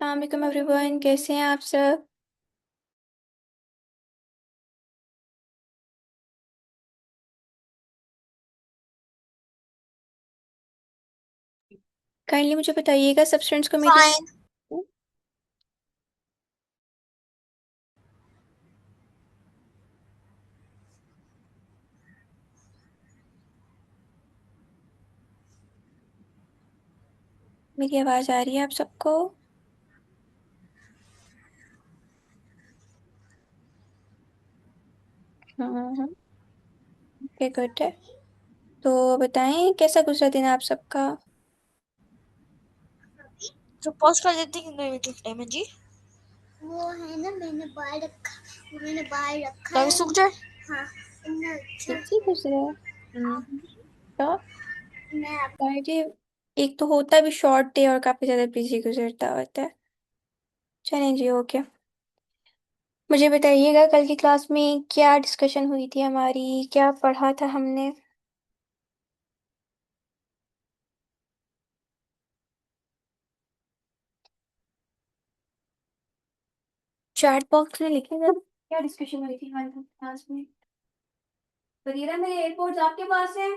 अस्सलाम एवरीवन, कैसे हैं आप सब। काइंडली मुझे बताइएगा सब स्टूडेंट्स को मेरी फाइन। मेरी आवाज़ आ रही है आप सबको। हाँ। ओके, गुड है। तो बताएं कैसा गुजरा दिन आप सबका। तो पॉज कर देते हैं कितने मिनट टाइम है जी। वो है ना, मैंने बाहर रखा। वो मैंने बाहर रखा ताकि सूख जाए। हाँ, इतना अच्छा ठीक ही गुजरा है। हाँ। तो मैं जी, एक तो होता भी शॉर्ट डे और काफ़ी ज़्यादा बिजी गुजरता होता है। चलें जी, ओके। मुझे बताइएगा कल की क्लास में क्या डिस्कशन हुई थी हमारी, क्या पढ़ा था हमने। चैट बॉक्स में लिखेगा क्या डिस्कशन हुई थी हमारी क्लास में। वगैरह मेरे एयरपोर्ट्स आपके पास है।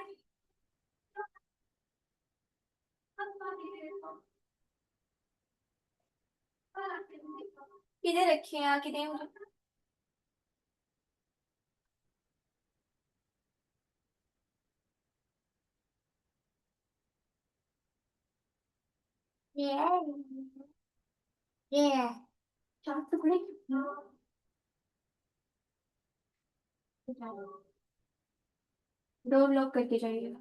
किधर रखे हैं, आके दें मुझे। ये चार टुकड़े। डोर लॉक करके जाइएगा।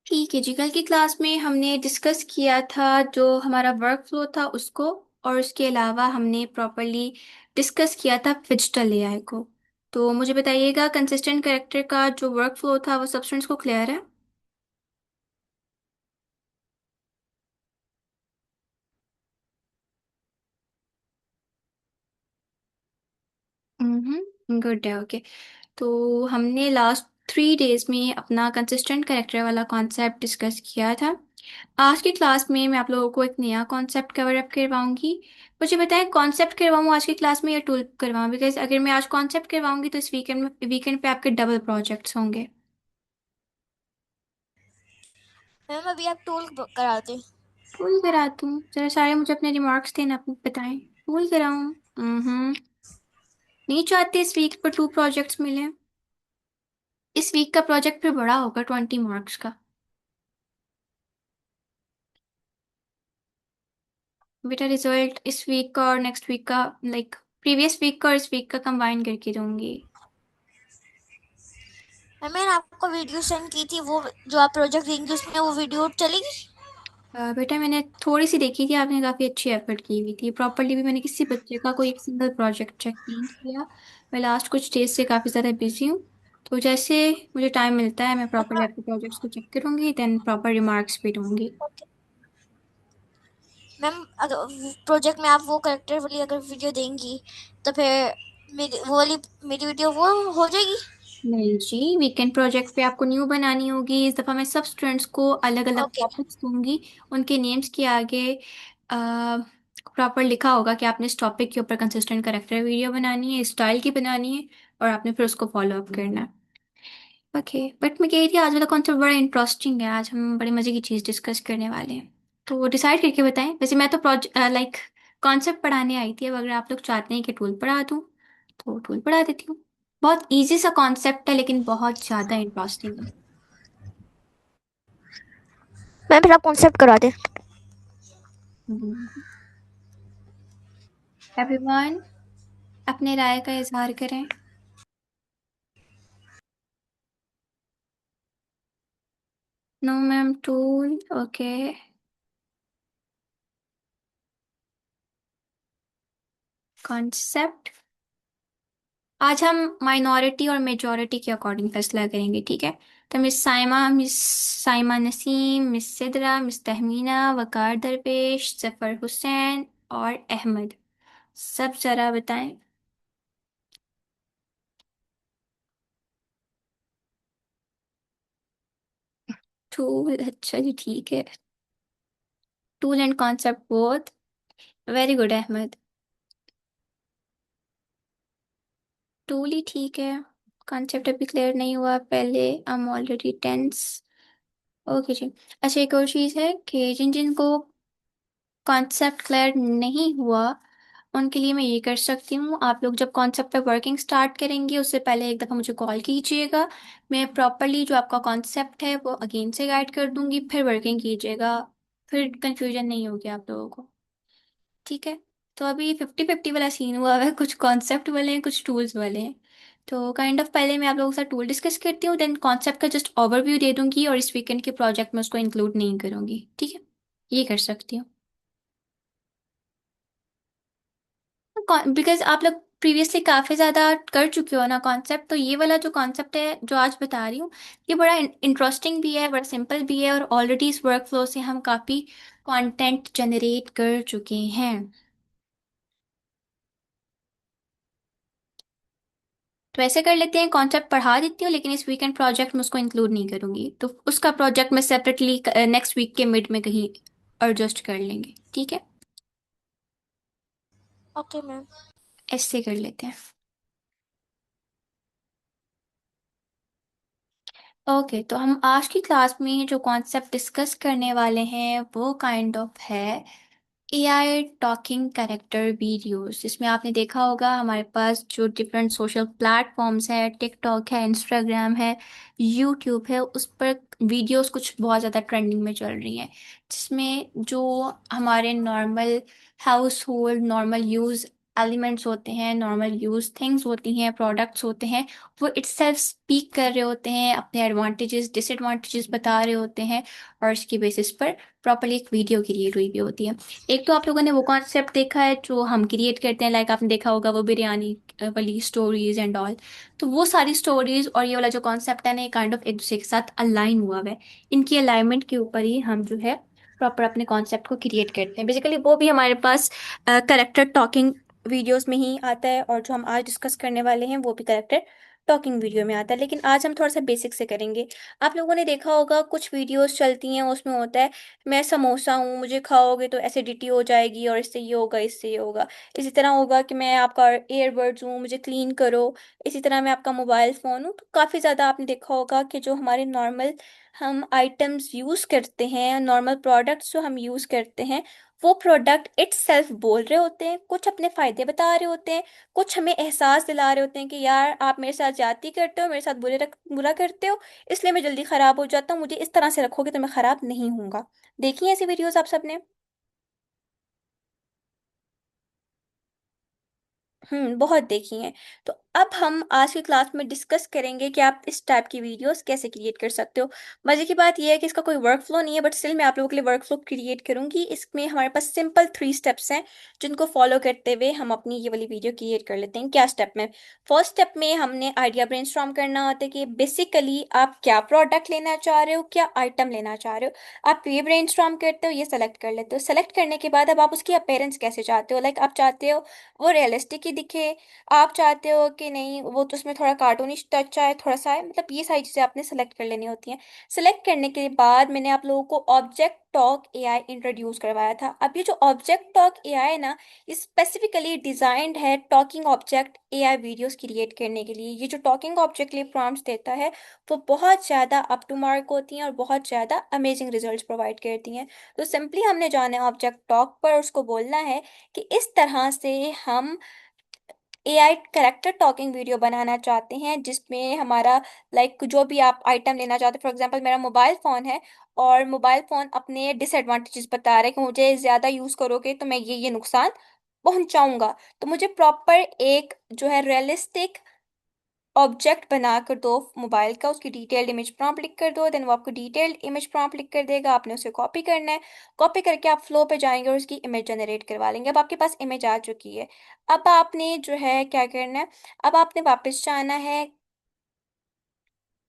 ठीक है जी, कल की क्लास में हमने डिस्कस किया था जो हमारा वर्क फ्लो था उसको, और उसके अलावा हमने प्रॉपरली डिस्कस किया था डिजिटल एआई को। तो मुझे बताइएगा कंसिस्टेंट कैरेक्टर का जो वर्क फ्लो था वो सब स्टूडेंट्स को क्लियर है। गुड है, ओके। तो हमने लास्ट 3 डेज में अपना कंसिस्टेंट कैरेक्टर वाला कॉन्सेप्ट डिस्कस किया था। आज की क्लास में मैं आप लोगों को एक नया कॉन्सेप्ट कवर अप करवाऊंगी। मुझे बताएं कॉन्सेप्ट करवाऊँ आज की क्लास में या टूल करवाऊँ, बिकॉज अगर मैं आज कॉन्सेप्ट करवाऊंगी तो इस वीकेंड पे आपके डबल प्रोजेक्ट्स होंगे। मैम अभी आप टूल कराते। टूल करा दूँ, जरा सारे मुझे अपने रिमार्क्स देना, आप बताएं टूल कराऊँ। नहीं चाहते इस वीक पर 2 प्रोजेक्ट्स मिले। इस वीक का प्रोजेक्ट फिर बड़ा होगा 20 मार्क्स का। बेटा रिजल्ट इस वीक का और नेक्स्ट वीक का, लाइक प्रीवियस वीक का और इस वीक का कंबाइन करके दूंगी। मैम मैंने आपको वीडियो सेंड की थी, वो जो आप प्रोजेक्ट देंगे उसमें वो वीडियो चलेगी। बेटा मैंने थोड़ी सी देखी थी, आपने काफ़ी अच्छी एफर्ट की हुई थी। प्रॉपरली भी मैंने किसी बच्चे का कोई एक सिंगल प्रोजेक्ट चेक नहीं किया। मैं लास्ट कुछ डेज से काफ़ी ज़्यादा बिजी हूँ। तो जैसे मुझे टाइम मिलता है मैं प्रॉपरली आपके प्रोजेक्ट्स को चेक करूँगी, देन प्रॉपर रिमार्क्स भी दूंगी। ओके मैम, अगर प्रोजेक्ट में आप वो करेक्टर वाली अगर वीडियो देंगी तो फिर मेरी वो वाली मेरी वीडियो वो हो जाएगी। नहीं जी, वीकेंड प्रोजेक्ट पे आपको न्यू बनानी होगी। इस दफ़ा मैं सब स्टूडेंट्स को अलग अलग ओके टॉपिक्स दूंगी। उनके नेम्स के आगे प्रॉपर लिखा होगा कि आपने इस टॉपिक के ऊपर कंसिस्टेंट करेक्टर वीडियो बनानी है, स्टाइल की बनानी है, और आपने फिर उसको फॉलो अप करना है। ओके, बट मैं कह रही थी आज वाला कॉन्सेप्ट बड़ा इंटरेस्टिंग है, आज हम बड़ी मज़े की चीज़ डिस्कस करने वाले हैं। तो डिसाइड करके बताएं। वैसे मैं तो प्रोजेक्ट लाइक कॉन्सेप्ट पढ़ाने आई थी, अब अगर आप लोग चाहते हैं कि टूल पढ़ा दूँ तो टूल पढ़ा देती हूँ। बहुत इजी सा कॉन्सेप्ट है लेकिन बहुत ज़्यादा इंटरेस्टिंग है। मैम फिर आप कॉन्सेप्ट करा दें। एवरीवन अपने राय का इजहार करें। No ma'am tool, okay. Concept आज हम माइनॉरिटी और मेजॉरिटी के अकॉर्डिंग फैसला करेंगे, ठीक है। तो miss Saima Naseem, miss Sidra, miss Tahmina, Waqar Darvesh, Zafar Hussain और अहमद। सब जरा बताएं। टूल, अच्छा जी ठीक है। Tool and concept both. Very good Ahmed. Tool ही ठीक है। कॉन्सेप्ट अभी क्लियर नहीं हुआ पहले। I am already tense. Okay जी। अच्छा, एक और चीज़ है कि जिन जिन को कॉन्सेप्ट क्लियर नहीं हुआ उनके लिए मैं ये कर सकती हूँ, आप लोग जब कॉन्सेप्ट पे वर्किंग स्टार्ट करेंगे उससे पहले एक दफ़ा मुझे कॉल कीजिएगा। मैं प्रॉपरली जो आपका कॉन्सेप्ट है वो अगेन से गाइड कर दूंगी, फिर वर्किंग कीजिएगा। फिर कंफ्यूजन नहीं होगी आप लोगों को। ठीक है। तो अभी 50-50 वाला सीन हुआ है, कुछ कॉन्सेप्ट वाले हैं कुछ टूल्स वाले हैं। तो काइंड ऑफ पहले मैं आप लोगों के साथ टूल डिस्कस करती हूँ, देन कॉन्सेप्ट का जस्ट ओवरव्यू दे दूंगी और इस वीकेंड के प्रोजेक्ट में उसको इंक्लूड नहीं करूंगी। ठीक है। ये कर सकती हूँ। बिकॉज आप लोग प्रीवियसली काफ़ी ज़्यादा कर चुके हो ना कॉन्सेप्ट, तो ये वाला जो कॉन्सेप्ट है जो आज बता रही हूँ ये बड़ा इंटरेस्टिंग भी है, बड़ा सिंपल भी है, और ऑलरेडी इस वर्क फ्लो से हम काफ़ी कंटेंट जनरेट कर चुके हैं। तो ऐसे कर लेते हैं, कॉन्सेप्ट पढ़ा देती हूँ लेकिन इस वीकेंड प्रोजेक्ट में उसको इंक्लूड नहीं करूंगी, तो उसका प्रोजेक्ट में सेपरेटली नेक्स्ट वीक के मिड में कहीं एडजस्ट कर लेंगे। ठीक है। Okay ma'am. ऐसे कर लेते हैं। ओके, तो हम आज की क्लास में जो कॉन्सेप्ट डिस्कस करने वाले हैं वो काइंड ऑफ है एआई टॉकिंग कैरेक्टर वीडियोस। जिसमें आपने देखा होगा हमारे पास जो डिफरेंट सोशल प्लेटफॉर्म्स है, टिकटॉक है, इंस्टाग्राम है, यूट्यूब है, उस पर वीडियोस कुछ बहुत ज़्यादा ट्रेंडिंग में चल रही हैं, जिसमें जो हमारे normal house hold normal use elements होते हैं, नॉर्मल यूज़ थिंग्स होती हैं, प्रोडक्ट्स होते हैं, वो इटसेल्फ स्पीक कर रहे होते हैं, अपने एडवांटेजेस डिसएडवांटेजेस बता रहे होते हैं, और इसकी बेसिस पर प्रॉपरली एक वीडियो क्रिएट हुई भी होती है। एक तो आप लोगों ने वो कॉन्सेप्ट देखा है जो हम क्रिएट करते हैं, लाइक आपने देखा होगा वो बिरयानी वाली स्टोरीज एंड ऑल। तो वो सारी स्टोरीज और ये वाला जो कॉन्सेप्ट है ना, ये काइंड ऑफ एक दूसरे के साथ अलाइन हुआ है। इनकी अलाइनमेंट के ऊपर ही हम जो है प्रॉपर अपने कॉन्सेप्ट को क्रिएट करते हैं। बेसिकली वो भी हमारे पास करेक्टर टॉकिंग वीडियोस में ही आता है, और जो हम आज डिस्कस करने वाले हैं वो भी करेक्टर टॉकिंग वीडियो में आता है, लेकिन आज हम थोड़ा सा बेसिक से करेंगे। आप लोगों ने देखा होगा कुछ वीडियोस चलती हैं उसमें होता है, मैं समोसा हूँ, मुझे खाओगे तो एसिडिटी हो जाएगी और इससे ये होगा इससे ये होगा। इसी तरह होगा कि मैं आपका एयरबड्स हूँ, मुझे क्लीन करो। इसी तरह मैं आपका मोबाइल फ़ोन हूँ। तो काफ़ी ज़्यादा आपने देखा होगा कि जो हमारे नॉर्मल हम आइटम्स यूज़ करते हैं, नॉर्मल प्रोडक्ट्स जो हम यूज़ करते हैं, वो प्रोडक्ट इट सेल्फ बोल रहे होते हैं, कुछ अपने फ़ायदे बता रहे होते हैं, कुछ हमें एहसास दिला रहे होते हैं कि यार आप मेरे साथ ज्यादती करते हो, मेरे साथ बुरा करते हो, इसलिए मैं जल्दी ख़राब हो जाता हूँ, मुझे इस तरह से रखोगे तो मैं ख़राब नहीं होऊंगा। देखी हैं ऐसी वीडियोस आप सबने? बहुत देखी हैं। तो अब हम आज की क्लास में डिस्कस करेंगे कि आप इस टाइप की वीडियोस कैसे क्रिएट कर सकते हो। मजे की बात यह है कि इसका कोई वर्क फ्लो नहीं है, बट स्टिल मैं आप लोगों के लिए वर्क फ्लो क्रिएट करूंगी। इसमें हमारे पास सिंपल 3 स्टेप्स हैं जिनको फॉलो करते हुए हम अपनी ये वाली वीडियो क्रिएट कर लेते हैं। क्या स्टेप में? फर्स्ट स्टेप में हमने आइडिया ब्रेनस्टॉर्म करना होता है कि बेसिकली आप क्या प्रोडक्ट लेना चाह रहे हो, क्या आइटम लेना चाह रहे हो। आप ये ब्रेनस्टॉर्म करते हो, ये सेलेक्ट कर लेते हो। सेलेक्ट करने के बाद अब आप उसकी अपेयरेंस कैसे चाहते हो, लाइक आप चाहते हो वो रियलिस्टिक ही दिखे, आप चाहते हो कि नहीं वो तो उसमें थोड़ा कार्टूनिश टच आए, थोड़ा सा आए, मतलब ये सारी चीज़ें आपने सेलेक्ट कर लेनी होती हैं। सेलेक्ट करने के बाद मैंने आप लोगों को ऑब्जेक्ट टॉक एआई इंट्रोड्यूस करवाया था। अब ये जो ऑब्जेक्ट टॉक एआई है ना, ये स्पेसिफिकली डिजाइंड है talking object AI videos create करने के लिए। ये जो टॉकिंग ऑब्जेक्ट के लिए प्रॉम्प्ट्स देता है वो बहुत ज़्यादा अप टू मार्क होती हैं और बहुत ज़्यादा अमेजिंग रिजल्ट्स प्रोवाइड करती हैं। तो सिंपली हमने जाना है ऑब्जेक्ट टॉक पर, उसको बोलना है कि इस तरह से हम एआई करेक्टर टॉकिंग वीडियो बनाना चाहते हैं, जिसमें हमारा लाइक जो भी आप आइटम लेना चाहते हैं, फॉर एग्जांपल मेरा मोबाइल फ़ोन है और मोबाइल फ़ोन अपने डिसएडवांटेजेस बता रहे हैं कि मुझे ज़्यादा यूज़ करोगे तो मैं ये नुकसान पहुंचाऊंगा। तो मुझे प्रॉपर एक जो है रियलिस्टिक ऑब्जेक्ट बना कर दो मोबाइल का, उसकी डिटेल्ड इमेज प्रॉम्प्ट लिख कर दो, देन वो आपको डिटेल्ड इमेज प्रॉम्प्ट लिख कर देगा, आपने उसे कॉपी करना है। कॉपी करके आप फ्लो पे जाएंगे और उसकी इमेज जनरेट करवा लेंगे। अब आपके पास इमेज आ चुकी है। अब आपने जो है क्या करना है, अब आपने वापस जाना है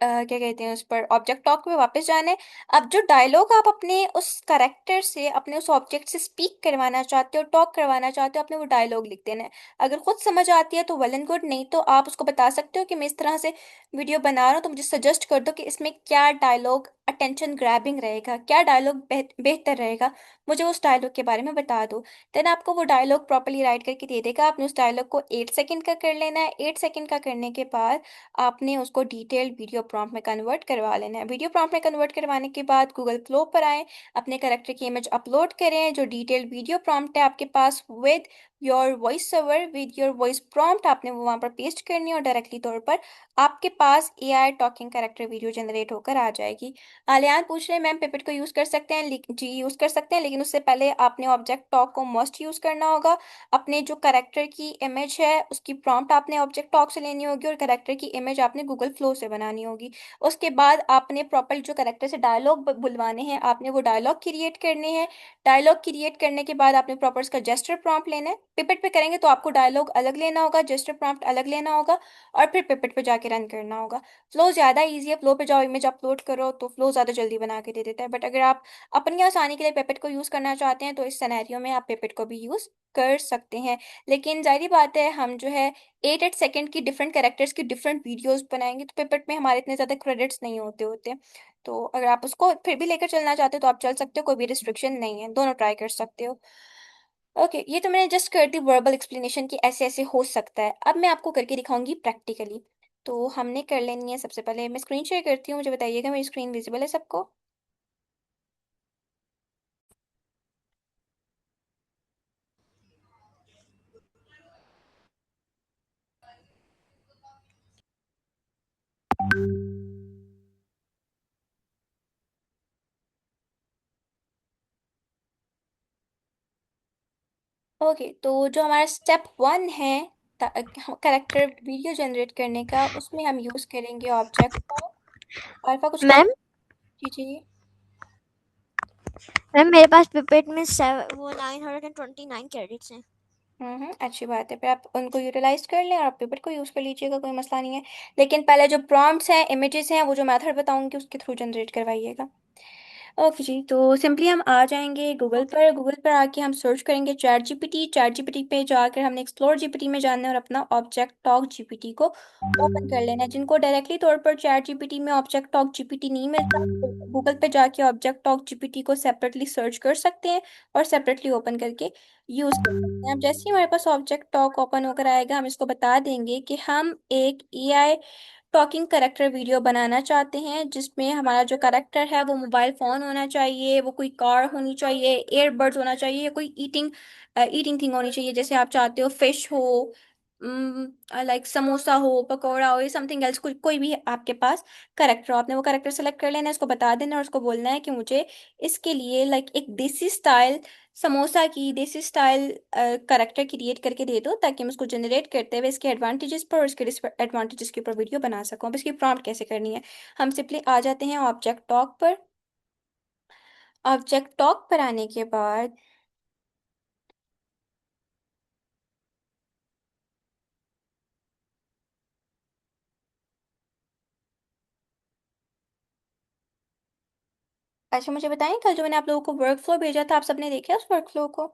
क्या कहते हैं उस पर, ऑब्जेक्ट टॉक पे वापस जाना है। अब जो डायलॉग आप अपने उस करेक्टर से, अपने उस ऑब्जेक्ट से स्पीक करवाना चाहते हो, टॉक करवाना चाहते हो, अपने वो डायलॉग लिख देना है। अगर खुद समझ आती है तो वेल एंड गुड, नहीं तो आप उसको बता सकते हो कि मैं इस तरह से वीडियो बना रहा हूँ, तो मुझे सजेस्ट कर दो कि इसमें क्या डायलॉग अटेंशन ग्रैबिंग रहेगा, क्या डायलॉग बेहतर रहेगा, मुझे उस डायलॉग के बारे में बता दो। देन आपको वो डायलॉग प्रॉपरली राइट करके दे देगा। आपने उस डायलॉग को 8 सेकंड का कर लेना है। 8 सेकंड का करने के बाद आपने उसको डिटेल्ड वीडियो प्रॉम्प्ट में कन्वर्ट करवा लेना है। वीडियो प्रॉम्प्ट में कन्वर्ट करवाने के बाद गूगल फ्लो पर आए, अपने करेक्टर की इमेज अपलोड करें, जो डिटेल्ड वीडियो प्रॉम्प्ट है आपके पास with your voice over, with your voice prompt, आपने वो वहाँ पर पेस्ट करनी है और डायरेक्टली तौर पर आपके पास AI talking character video generate होकर आ जाएगी। आलियान पूछ रहे हैं मैम पिपेट को यूज़ कर सकते हैं? जी यूज़ कर सकते हैं, लेकिन उससे पहले आपने ऑब्जेक्ट टॉक को मस्ट यूज़ करना होगा। अपने जो करेक्टर की इमेज है उसकी प्रॉम्प्ट आपने ऑब्जेक्ट टॉक से लेनी होगी और करेक्टर की इमेज आपने गूगल फ्लो से बनानी होगी। उसके बाद आपने प्रॉपर जो करेक्टर से डायलॉग बुलवाने हैं, आपने वो डायलॉग क्रिएट करने हैं। डायलॉग क्रिएट करने के बाद आपने प्रॉपर उसका जेस्चर प्रॉम्प्ट लेना है। पिपेट पे करेंगे तो आपको डायलॉग अलग लेना होगा, जेस्चर प्रॉम्प्ट अलग लेना होगा, और फिर पिपेट पे जाके रन करना होगा। फ्लो ज़्यादा ईजी है, फ्लो पे जाओ, इमेज अपलोड करो, तो फ्लो ज़्यादा जल्दी बना के दे देता है। बट अगर आप अपनी आसानी के लिए पेपेट को यूज़ करना चाहते हैं तो इस सिनेरियो में आप पेपेट को भी यूज़ कर सकते हैं। लेकिन जाहिर बात है, हम जो है 8 8 सेकंड की डिफरेंट कैरेक्टर्स की डिफरेंट वीडियोस बनाएंगे, तो पेपर में हमारे इतने ज़्यादा क्रेडिट्स नहीं होते होते। तो अगर आप उसको फिर भी लेकर चलना चाहते हो तो आप चल सकते हो, कोई भी रिस्ट्रिक्शन नहीं है, दोनों ट्राई कर सकते हो। ओके, ये तो मैंने जस्ट कर दी वर्बल एक्सप्लेनेशन की ऐसे ऐसे हो सकता है। अब मैं आपको करके दिखाऊंगी प्रैक्टिकली। तो हमने कर लेनी है, सबसे पहले मैं स्क्रीन शेयर करती हूँ, मुझे बताइएगा मेरी स्क्रीन विजिबल है सबको? ओके, तो जो हमारा स्टेप 1 है करेक्टर वीडियो जनरेट करने का, उसमें हम यूज़ करेंगे ऑब्जेक्ट को। अल्फा कुछ कह मैम, कीजिए। मैम मेरे पास पिपेट में 929 क्रेडिट्स हैं। अच्छी बात है, फिर आप उनको यूटिलाइज कर लें और आप पेपर को यूज़ कर लीजिएगा, कोई मसला नहीं है। लेकिन पहले जो प्रॉम्प्ट्स हैं, इमेजेस हैं, वो जो मेथड बताऊंगी उसके थ्रू जनरेट करवाइएगा। ओके जी, तो सिंपली हम आ जाएंगे गूगल ओके। पर। गूगल पर आके हम सर्च करेंगे चैट जीपीटी। चैट जीपीटी पे जाकर हमने एक्सप्लोर जीपीटी में जाना है और अपना ऑब्जेक्ट टॉक जीपीटी को ओपन कर लेना है। जिनको डायरेक्टली तौर पर चैट जीपीटी में ऑब्जेक्ट टॉक जीपीटी नहीं मिलता, गूगल पे जाके ऑब्जेक्ट टॉक जीपीटी को सेपरेटली सर्च कर सकते हैं और सेपरेटली ओपन करके यूज़ कर सकते हैं। अब जैसे ही हमारे पास ऑब्जेक्ट टॉक ओपन होकर आएगा, हम इसको बता देंगे कि हम एक एआई टॉकिंग करेक्टर वीडियो बनाना चाहते हैं, जिसमें हमारा जो करेक्टर है वो मोबाइल फ़ोन होना चाहिए, वो कोई कार होनी चाहिए, एयरबड्स होना चाहिए, या कोई ईटिंग ईटिंग थिंग होनी चाहिए, जैसे आप चाहते हो फिश हो, लाइक समोसा हो, पकौड़ा हो, या समथिंग एल्स, कोई भी आपके पास करेक्टर हो। आपने वो करेक्टर सेलेक्ट कर लेना है, उसको बता देना और उसको बोलना है कि मुझे इसके लिए लाइक एक देसी स्टाइल समोसा की देसी स्टाइल करेक्टर क्रिएट करके दे दो, ताकि मैं उसको जनरेट करते हुए इसके एडवांटेजेस पर और इसके डिसएडवांटेजेस के ऊपर वीडियो बना सकूं। अब इसकी प्रॉम्प्ट कैसे करनी है, हम सिंपली आ जाते हैं ऑब्जेक्ट टॉक पर। ऑब्जेक्ट टॉक पर आने के बाद अच्छा, मुझे बताएं, कल जो मैंने आप लोगों को वर्क फ्लो भेजा था, आप सबने देखा उस वर्क फ्लो को?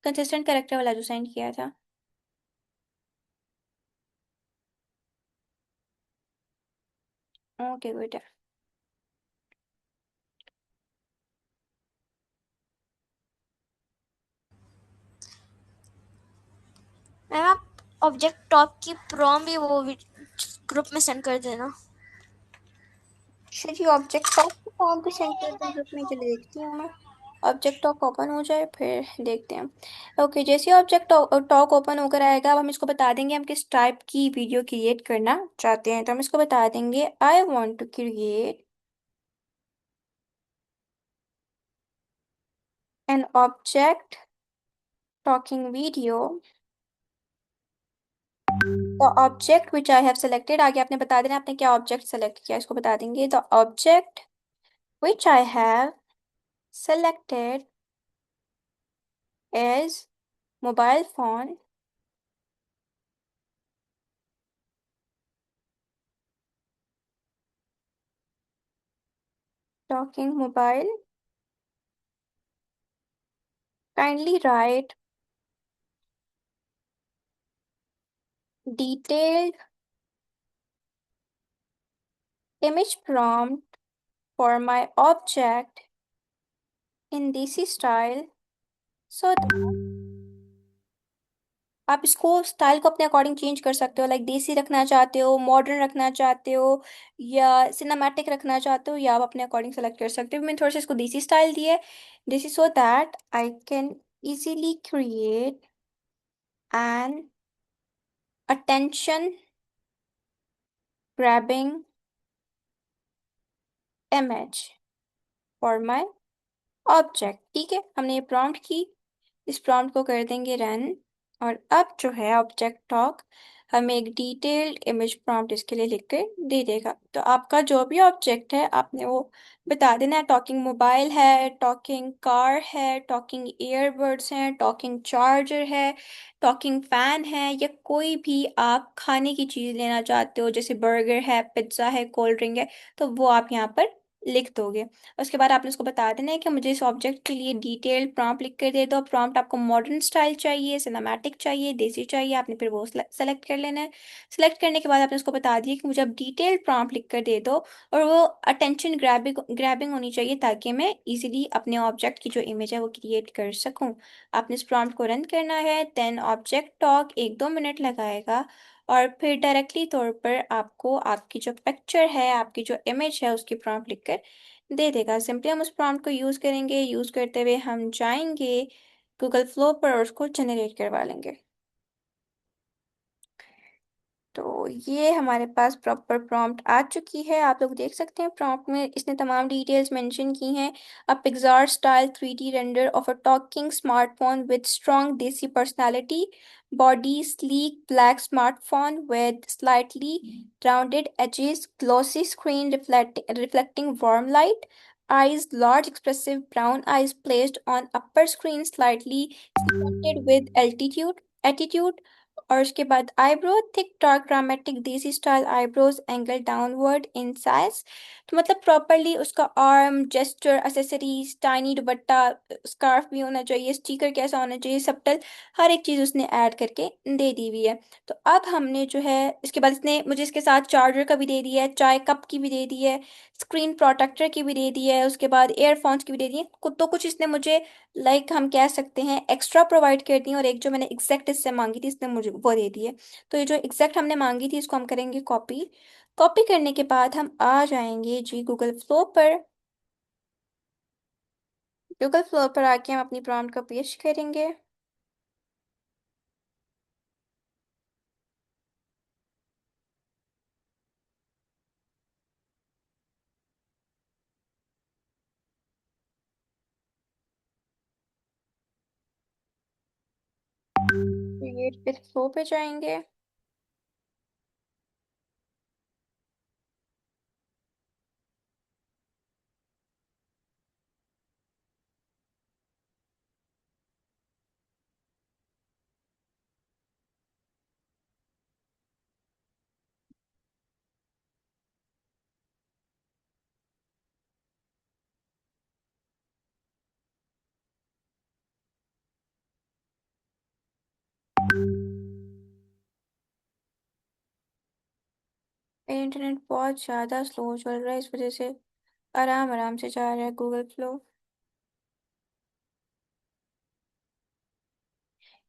कंसिस्टेंट करेक्टर वाला जो सेंड किया था। Okay good. मैम आप ऑब्जेक्ट टॉप की प्रॉम भी वो ग्रुप में सेंड कर देना। अच्छा जी, ऑब्जेक्ट टॉक को कौन भी सेंड कर दें ग्रुप में, चले देखती हूँ मैं। ऑब्जेक्ट टॉक ओपन हो जाए फिर देखते हैं। ओके, जैसे ही ऑब्जेक्ट टॉक ओपन होकर आएगा, अब हम इसको बता देंगे हम किस टाइप की वीडियो क्रिएट करना चाहते हैं। तो हम इसको बता देंगे I want to create an object talking video. The object which I have selected, आगे आपने बता देना आपने क्या ऑब्जेक्ट सेलेक्ट किया, इसको बता देंगे the object which I have selected is mobile phone Talking mobile. Kindly write detailed image prompt for my object in desi style so आप इसको स्टाइल को अपने अकॉर्डिंग चेंज कर सकते हो, लाइक देसी रखना चाहते हो, मॉडर्न रखना चाहते हो, या सिनेमैटिक रखना चाहते हो, या आप अपने अकॉर्डिंग सेलेक्ट कर सकते हो। मैंने थोड़ा सा इसको देसी स्टाइल दिया है, this is so that I can easily create an attention grabbing image for my object. ठीक है, हमने ये प्रॉम्प्ट की, इस प्रॉम्प्ट को कर देंगे रन। और अब जो है ऑब्जेक्ट टॉक हमें एक डिटेल्ड इमेज प्रॉम्प्ट इसके लिए लिख कर दे देगा। तो आपका जो भी ऑब्जेक्ट है आपने वो बता देना है, टॉकिंग मोबाइल है, टॉकिंग कार है, टॉकिंग ईयरबड्स हैं, टॉकिंग चार्जर है, टॉकिंग फैन है, या कोई भी आप खाने की चीज़ लेना चाहते हो जैसे बर्गर है, पिज्ज़ा है, कोल्ड ड्रिंक है, तो वो आप यहाँ पर लिख दोगे। उसके बाद आपने उसको बता देना है कि मुझे इस ऑब्जेक्ट के लिए डिटेल्ड प्रॉम्प्ट लिख कर दे दो। प्रॉम्प्ट आपको मॉडर्न स्टाइल चाहिए, सिनेमैटिक चाहिए, देसी चाहिए, आपने फिर वो सेलेक्ट कर लेना है। सेलेक्ट करने के बाद आपने उसको बता दिया कि मुझे अब डिटेल्ड प्रॉम्प्ट लिख कर दे दो, और वो अटेंशन ग्रैबिंग ग्रैबिंग होनी चाहिए ताकि मैं इजीली अपने ऑब्जेक्ट की जो इमेज है वो क्रिएट कर सकूं। आपने इस प्रॉम्प्ट को रन करना है, देन ऑब्जेक्ट टॉक 1-2 मिनट लगाएगा, और फिर डायरेक्टली तौर पर आपको आपकी जो पिक्चर है, आपकी जो इमेज है, उसकी प्रॉम्प्ट लिखकर दे देगा। सिंपली हम उस प्रॉम्प्ट को यूज़ करेंगे, यूज़ करते हुए हम जाएंगे गूगल फ्लो पर और उसको जनरेट करवा लेंगे। तो ये हमारे पास प्रॉपर प्रॉम्प्ट आ चुकी है, आप लोग देख सकते हैं प्रॉम्प्ट में इसने तमाम डिटेल्स मेंशन की हैं। A Pixar style 3D render of a talking smartphone with strong desi personality, body sleek black smartphone with slightly rounded edges, glossy screen reflecting warm light, eyes large expressive brown eyes placed on upper screen slightly slanted with altitude attitude। और उसके बाद eyebrow thick dark dramatic देसी style eyebrows angle downward in size. तो मतलब properly उसका arm gesture, accessories, tiny दुपट्टा, scarf भी होना चाहिए, स्टिकर कैसा होना चाहिए, सबटल, हर एक चीज़ उसने ऐड करके दे दी हुई है। तो अब हमने जो है इसके बाद इसने मुझे इसके साथ चार्जर का भी दे दिया है, चाय कप की भी दे दी है, स्क्रीन प्रोटेक्टर की भी दे दी है, उसके बाद एयरफोन्स की भी दे दी है। तो कुछ इसने मुझे हम कह सकते हैं एक्स्ट्रा प्रोवाइड कर दी, और एक जो मैंने एग्जैक्ट इससे मांगी थी इसने मुझे वो दे दी है। तो ये जो एग्जैक्ट हमने मांगी थी इसको हम करेंगे कॉपी। कॉपी करने के बाद हम आ जाएंगे जी गूगल फ्लो पर। गूगल फ्लो पर आके हम अपनी प्रॉम्प्ट को पेश करेंगे। क्रिएट विद फ्लो पे जाएंगे। मेरा इंटरनेट बहुत ज़्यादा स्लो चल रहा है, इस वजह से आराम आराम से जा रहा है गूगल फ्लो।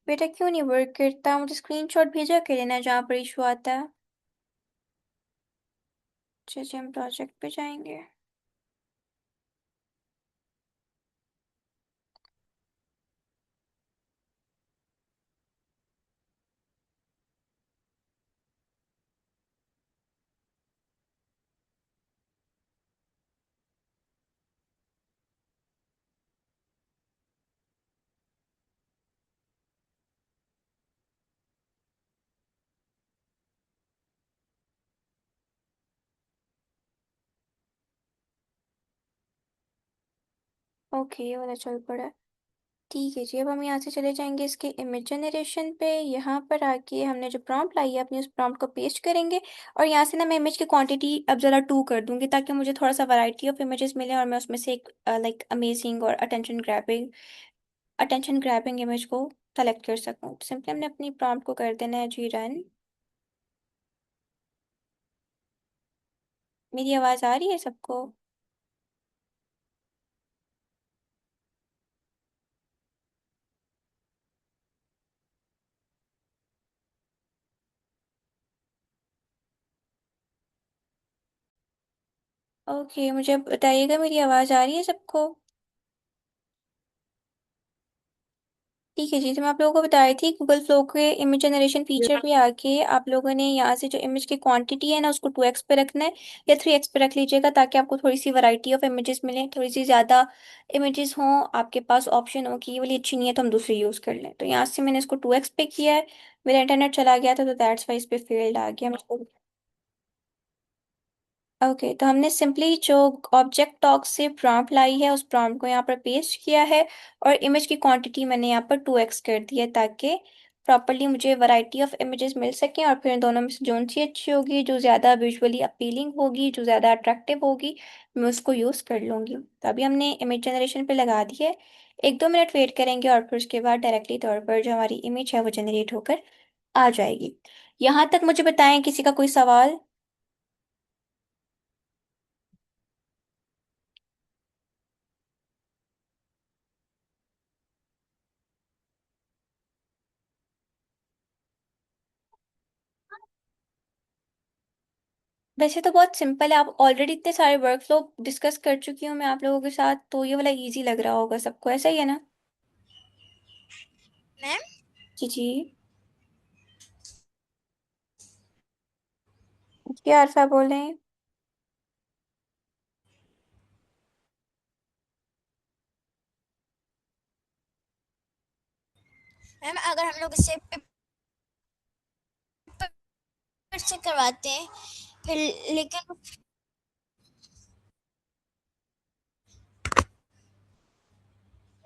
बेटा क्यों नहीं वर्क करता? मुझे स्क्रीनशॉट भेजा कर देना जहाँ पर इशू आता है। चलिए हम प्रोजेक्ट पे जाएंगे। ओके ये वाला चल पड़ा है। ठीक है जी, अब हम यहाँ से चले जाएंगे इसके इमेज जनरेशन पे। यहाँ पर आके हमने जो प्रॉम्प्ट लाई है अपनी उस प्रॉम्प्ट को पेस्ट करेंगे। और यहाँ से ना मैं इमेज की क्वांटिटी अब ज़रा 2 कर दूंगी ताकि मुझे थोड़ा सा वैरायटी ऑफ इमेजेस मिले और मैं उसमें से एक लाइक अमेजिंग और अटेंशन ग्रैबिंग इमेज को सेलेक्ट कर सकूँ। सिंपली हमने अपनी प्रॉम्प्ट को कर देना है जी रन। मेरी आवाज़ आ रही है सबको? ओके, मुझे बताइएगा मेरी आवाज़ आ रही है सबको? ठीक है जी, तो मैं आप लोगों को बता रही थी गूगल फ्लो के इमेज जनरेशन फीचर पे आके आप लोगों ने यहाँ से जो इमेज की क्वांटिटी है ना उसको 2x पे रखना है या 3x पे रख लीजिएगा ताकि आपको थोड़ी सी वैरायटी ऑफ इमेजेस मिले, थोड़ी सी ज़्यादा इमेजेस हों आपके पास। ऑप्शन हो कि ये वाली अच्छी नहीं है तो हम दूसरी यूज़ कर लें। तो यहाँ से मैंने इसको 2x पे किया है। मेरा इंटरनेट चला गया था तो दैट्स वाई इस पे फेल्ड आ गया मुझको। ओके, तो हमने सिंपली जो ऑब्जेक्ट टॉक से प्रॉम्प्ट लाई है उस प्रॉम्प्ट को यहाँ पर पेस्ट किया है। और इमेज की क्वांटिटी मैंने यहाँ पर 2x कर दी है ताकि प्रॉपरली मुझे वैरायटी ऑफ इमेजेस मिल सकें और फिर इन दोनों में से जो सी अच्छी होगी, जो ज़्यादा विजुअली अपीलिंग होगी, जो ज़्यादा अट्रैक्टिव होगी, मैं उसको यूज़ कर लूँगी। तो अभी हमने इमेज जनरेशन पे लगा दी है। 1-2 मिनट वेट करेंगे और फिर उसके बाद डायरेक्टली तौर पर जो हमारी इमेज है वो जनरेट होकर आ जाएगी। यहाँ तक मुझे बताएं किसी का कोई सवाल? वैसे तो बहुत सिंपल है, आप ऑलरेडी इतने सारे वर्कफ्लो डिस्कस कर चुकी हूँ मैं आप लोगों के साथ, तो ये वाला इजी लग रहा होगा सबको, ऐसा ही है ना? मैम जी जी। क्या अरफा बोल रहे हैं? मैम अगर हम लोग इसे पेपर से करवाते हैं फिर, लेकिन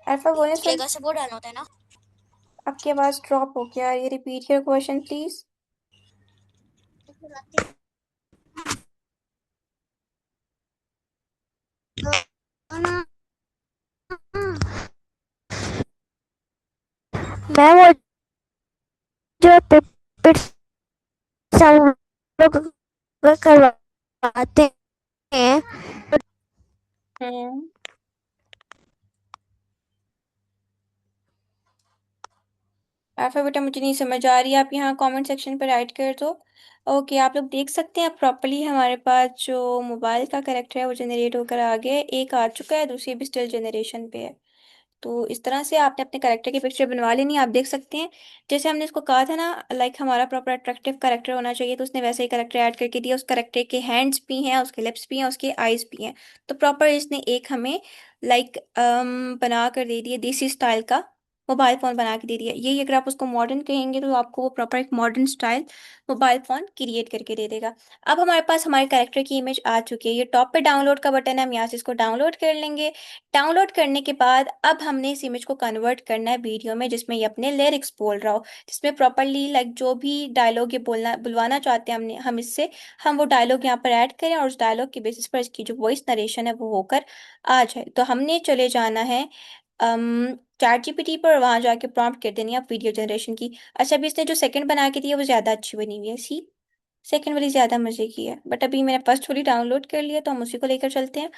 अरफा बोले सुन। जगह से वो डालना होता है ना। आपकी आवाज़ ड्रॉप हो गया, ये repeat your question please. Ma'am वो जो पेपर से हम लोग करवाते हैं। हम्म। अरफा बेटा मुझे नहीं समझ आ रही, आप यहाँ कमेंट सेक्शन पर राइट कर दो। ओके, आप लोग देख सकते हैं प्रॉपरली हमारे पास जो मोबाइल का करेक्टर है वो जनरेट होकर आ गया है। एक आ चुका है, दूसरी भी स्टिल जनरेशन पे है। तो इस तरह से आपने अपने करेक्टर की पिक्चर बनवा लेनी है। आप देख सकते हैं जैसे हमने इसको कहा था ना, लाइक हमारा प्रॉपर अट्रैक्टिव करेक्टर होना चाहिए, तो उसने वैसे ही करेक्टर ऐड करके दिया। उस करेक्टर के हैंड्स भी हैं, उसके लिप्स भी हैं, उसके आईज भी हैं। तो प्रॉपर इसने एक हमें लाइक बना कर दे दिया, देसी स्टाइल का मोबाइल फोन बना के दे दिया। यही अगर आप उसको मॉडर्न कहेंगे तो आपको वो प्रॉपर एक modern style mobile phone create करके दे देगा। अब हमारे पास हमारे कैरेक्टर की इमेज आ चुकी है। ये टॉप पे डाउनलोड का बटन है, हम यहाँ से इसको डाउनलोड कर लेंगे। डाउनलोड करने के बाद अब हमने इस इमेज को कन्वर्ट करना है वीडियो में जिसमें ये अपने लिरिक्स बोल रहा हो, जिसमें प्रॉपरली लाइक जो भी डायलॉग ये बोलना बुलवाना चाहते हैं हमने हम इससे, हम वो डायलॉग यहाँ पर ऐड करें और उस डायलॉग के बेसिस पर इसकी जो वॉइस नरेशन है वो होकर आ जाए। तो हमने चले जाना है चैट जीपीटी पर, वहां जाके प्रॉम्प्ट कर देनी है आप वीडियो जनरेशन की। अच्छा, अभी इसने जो सेकंड बना के दी है वो ज्यादा अच्छी बनी हुई है, सी सेकंड वाली ज्यादा मजे की है। बट अभी मैंने फर्स्ट वाली डाउनलोड कर लिया तो हम उसी को लेकर चलते हैं।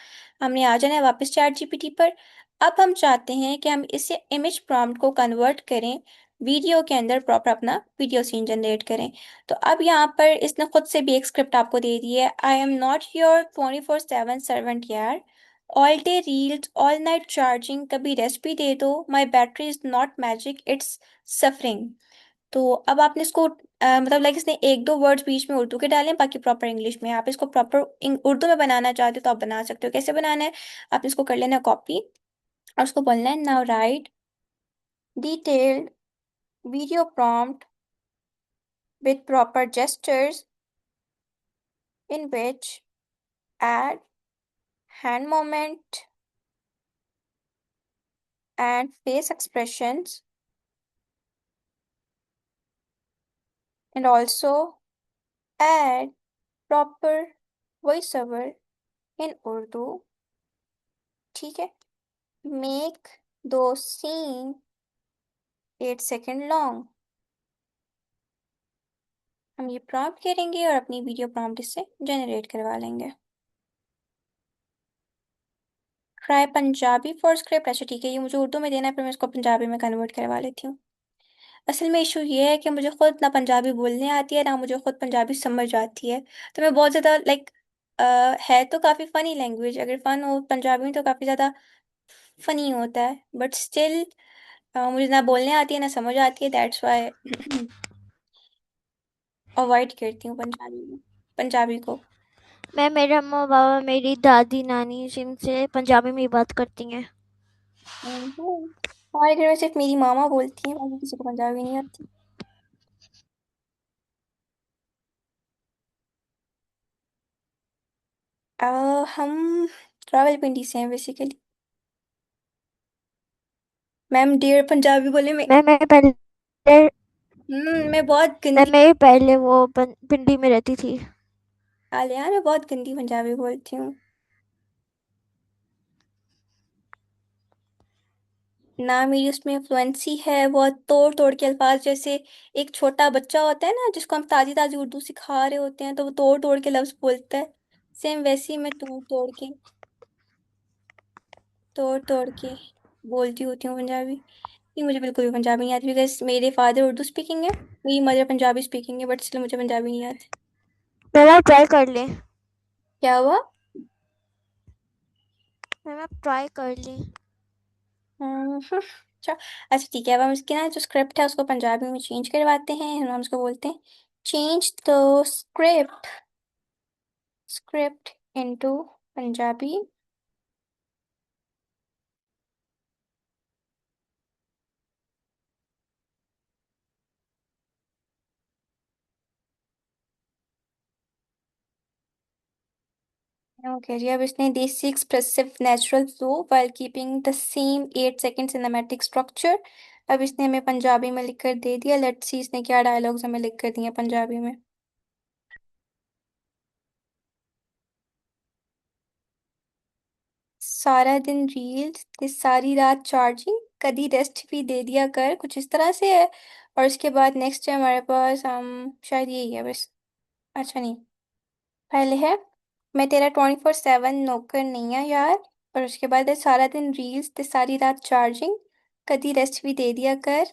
हमने आ जाना है वापस चैट जीपीटी पर। अब हम चाहते हैं कि हम इसे इमेज प्रॉम्प्ट को कन्वर्ट करें, वीडियो के अंदर प्रॉपर अपना वीडियो सीन जनरेट करें। तो अब यहाँ पर इसने खुद से भी एक स्क्रिप्ट आपको दे दी है, I am not your 24/7 servant यार, all day reels all night charging, कभी रेस्ट भी दे दो, my battery is not magic it's suffering. तो अब आपने इसको मतलब लाइक इसने 1-2 वर्ड्स बीच में उर्दू के डाले हैं, बाकी प्रॉपर इंग्लिश में। आप इसको प्रॉपर उर्दू में बनाना चाहते हो तो आप बना सकते हो। कैसे बनाना है, आपने इसको कर लेना कॉपी और उसको बोलना है now write detailed video prompt with proper gestures in which add hand moment and face expressions, and also add proper voiceover in Urdu. ठीक है, make those scene 8 second long. हम ये प्रॉम्प्ट करेंगे और अपनी वीडियो प्रॉम्प्ट इससे generate करवा लेंगे। Try Punjabi for script. अच्छा ठीक है, ये मुझे उर्दू में देना है, पर मैं इसको पंजाबी में कन्वर्ट करवा लेती हूँ। असल में इशू ये है कि मुझे खुद ना पंजाबी बोलने आती है, ना मुझे खुद पंजाबी समझ आती है। तो मैं बहुत ज़्यादा लाइक, है तो काफ़ी फ़नी लैंग्वेज, अगर फ़न हो पंजाबी में तो काफ़ी ज़्यादा फ़नी होता है, बट स्टिल मुझे ना बोलने आती है ना समझ आती है, दैट्स वाई अवॉइड करती हूँ पंजाबी को। मैं, मेरे अम्मा पापा, मेरी दादी नानी जिनसे पंजाबी में ही बात करती हैं। हमारे घर में सिर्फ मेरी मामा बोलती है, बाकी किसी को पंजाबी नहीं आती। हम रावलपिंडी से हैं बेसिकली। मैम डियर पंजाबी बोले में। मैं पहले मैं बहुत मैं गंदी। मैं पहले वो पिंडी में रहती थी। आलिया, मैं बहुत गंदी पंजाबी बोलती हूँ। ना मेरी उसमें फ्लुएंसी है, बहुत तोड़ तोड़ के अल्फाज, जैसे एक छोटा बच्चा होता है ना जिसको हम ताजी ताजी उर्दू सिखा रहे होते हैं, तो वो तोड़ तोड़ के लफ्ज बोलता है, सेम वैसे ही मैं तोड़ तोड़ के बोलती होती हूँ पंजाबी। नहीं, मुझे बिल्कुल भी पंजाबी नहीं आती, बिकॉज मेरे फादर उर्दू स्पीकिंग है, मेरी मदर पंजाबी स्पीकिंग है, बट स्टिल मुझे पंजाबी नहीं आती। मैम आप ट्राई कर लें। क्या हुआ? मैम आप ट्राई कर लें। अच्छा। अच्छा ठीक है, अब हम इसकी ना जो स्क्रिप्ट है उसको पंजाबी में चेंज करवाते हैं, हम उसको बोलते हैं change the script script into Punjabi. Okay जी, अब इसने desi expressive natural flow while keeping the same 8 second cinematic structure. अब इसने हमें पंजाबी में लिख कर दे दिया, लेट्स सी इसने क्या डायलॉग्स हमें लिख कर दिए हैं पंजाबी में। सारा दिन रील्स ते सारी रात चार्जिंग, कदी रेस्ट भी दे दिया कर, कुछ इस तरह से है। और उसके बाद नेक्स्ट है हमारे पास, हम शायद यही है बस। अच्छा नहीं, पहले है मैं तेरा 24/7 नौकर नहीं है यार। और उसके बाद है सारा दिन रील्स ते सारी रात चार्जिंग, कदी रेस्ट भी दे दिया कर।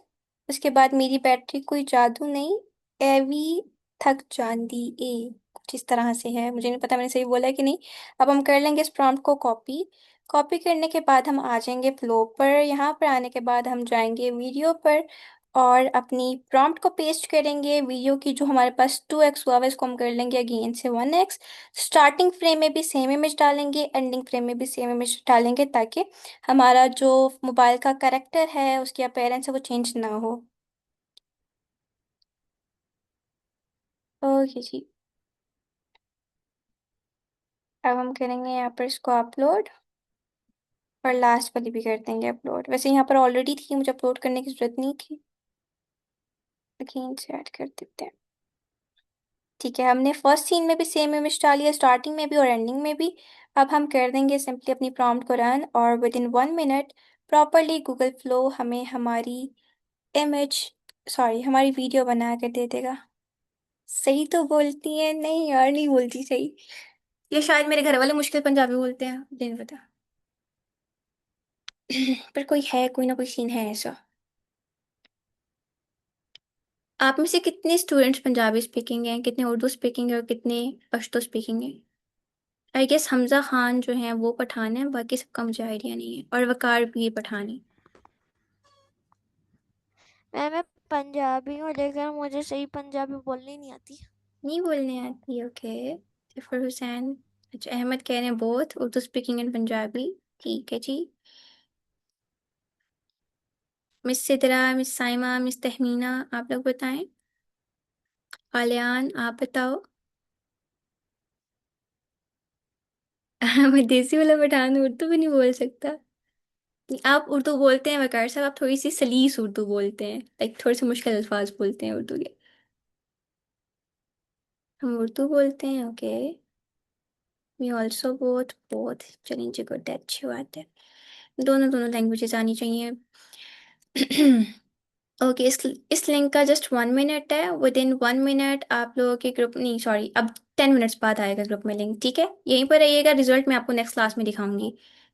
उसके बाद मेरी बैटरी कोई जादू नहीं, एवी थक जांदी ए, कुछ इस तरह से है, मुझे नहीं पता मैंने सही बोला है कि नहीं। अब हम कर लेंगे इस प्रॉम्प्ट को कॉपी। कॉपी करने के बाद हम आ जाएंगे फ्लो पर, यहाँ पर आने के बाद हम जाएंगे वीडियो पर और अपनी प्रॉम्प्ट को पेस्ट करेंगे। वीडियो की जो हमारे पास 2x हुआ है इसको हम कर लेंगे अगेन से 1x। स्टार्टिंग फ्रेम में भी सेम इमेज डालेंगे, एंडिंग फ्रेम में भी सेम इमेज डालेंगे, ताकि हमारा जो मोबाइल का करेक्टर है उसकी अपीयरेंस है वो चेंज ना हो। ओके जी, अब हम करेंगे यहाँ पर इसको अपलोड, और लास्ट वाली भी कर देंगे अपलोड। वैसे यहाँ पर ऑलरेडी थी, मुझे अपलोड करने की जरूरत नहीं थी, अगेन से ऐड कर देते हैं। ठीक है, हमने फर्स्ट सीन में भी सेम इमेज डाली है, स्टार्टिंग में भी और एंडिंग में भी। अब हम कर देंगे सिंपली अपनी प्रॉम्प्ट को रन, और with in 1 minute properly Google flow हमें हमारी इमेज, सॉरी हमारी वीडियो बना कर दे देगा। सही तो बोलती है? नहीं यार, नहीं बोलती सही। ये शायद मेरे घर वाले मुश्किल पंजाबी बोलते हैं, मुझे नहीं पता। पर कोई है, कोई ना कोई सीन है ऐसा। आप में से कितने स्टूडेंट्स पंजाबी स्पीकिंग हैं, कितने उर्दू स्पीकिंग है और कितने पश्तो स्पीकिंग है? आई गेस हमजा खान जो है वो पठान है, बाकी सबका मुझे आइडिया नहीं है, और वकार भी पठान है। मैं पंजाबी हूँ, लेकिन मुझे सही पंजाबी बोलनी नहीं आती। नहीं बोलने आती? ओके। जफर हुसैन। अच्छा, अहमद कह रहे हैं both Urdu speaking and Punjabi. ठीक है जी। Miss Sidra, miss Saima, miss Tahmina, आप लोग बताएं। आलियान, आप बताओ। मैं देसी वाला पठान उर्दू भी नहीं बोल सकता। आप उर्दू बोलते हैं वकार साहब, आप थोड़ी सी सलीस उर्दू बोलते हैं, लाइक थोड़े से मुश्किल अल्फाज बोलते हैं उर्दू के। हम उर्दू बोलते हैं, okay. Me also both, both चलें जी, गुड, अच्छी बात है। दोनों दोनों लैंग्वेजेस आनी चाहिए। ओके, इस लिंक का जस्ट 1 मिनट है, विद इन 1 मिनट आप लोगों के ग्रुप, नहीं सॉरी, अब 10 मिनट्स बाद आएगा ग्रुप में लिंक, ठीक है? यहीं पर रहिएगा, रिजल्ट मैं आपको नेक्स्ट क्लास में दिखाऊंगी।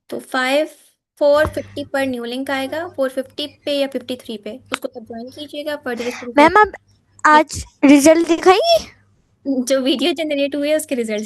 तो 450 पर न्यू लिंक आएगा, 450 पे या 53 पे, उसको तब ज्वाइन कीजिएगा, फर्दर इसके रिजल्ट। मैम आप आज रिजल्ट दिखाएंगी? जो वीडियो जनरेट हुए उसके रिजल्ट